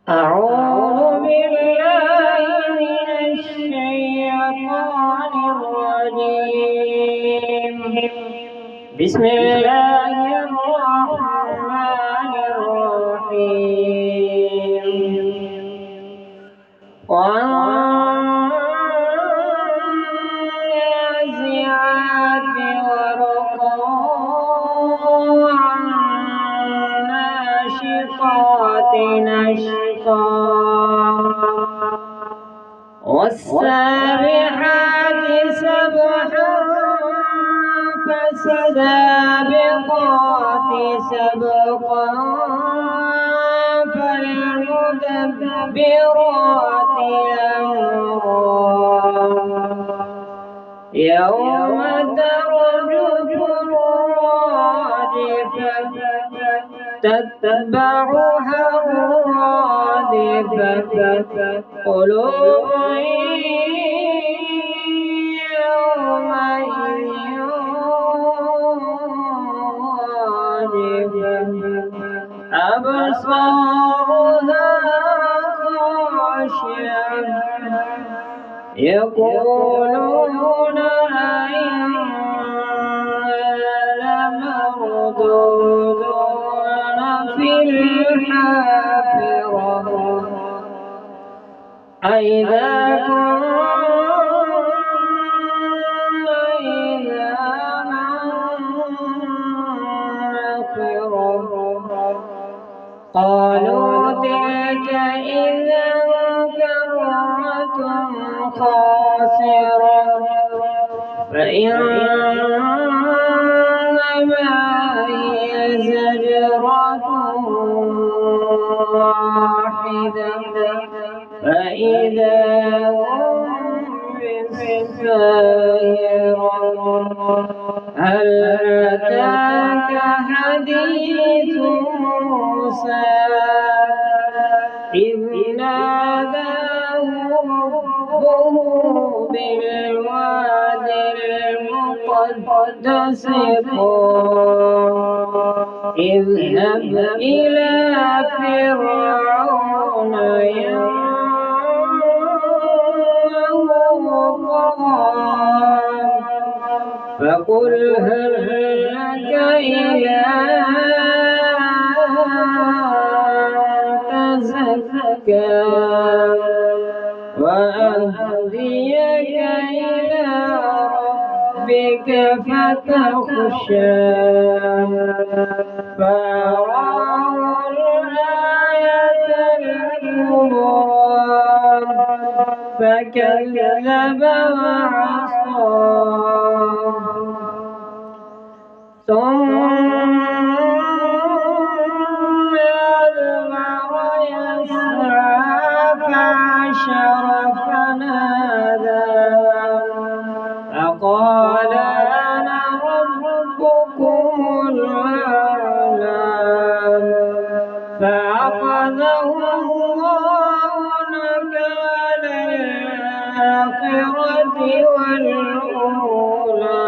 أعوذ بالله من الشيطان الرجيم. بسم الله الرحمن الرحيم. والنازعات غرقا والناشطات نشطا والسابحات سبحا فالسابقات سبقا فالمدبرات أمرا يوم ترجف الراجفة تتبعها الرادفة قلوب يومئذ واجفة أبصارها خاشعة يقولون أئنا لمردودون في الحافرة أئذا كنا عظاما نخرة قالوا تلك إذا كرة خاسرة فإنما هي زجرة واحدة فإذا هم بالساهرة هل أتاك حديث موسى إذ ناداه ربه بالواد المقدس طوى اذهب إلى فرعون إنه طغى فقل هل لك إلى أن تزكى وأهديك إلى ربك فتخشى فأراه الآية الكبرى فكذب وعصى ثم أدبر يسعى فحشر فنادى فقال أنا ربكم الأعلى فأخذه الله نكال الآخرة والأولى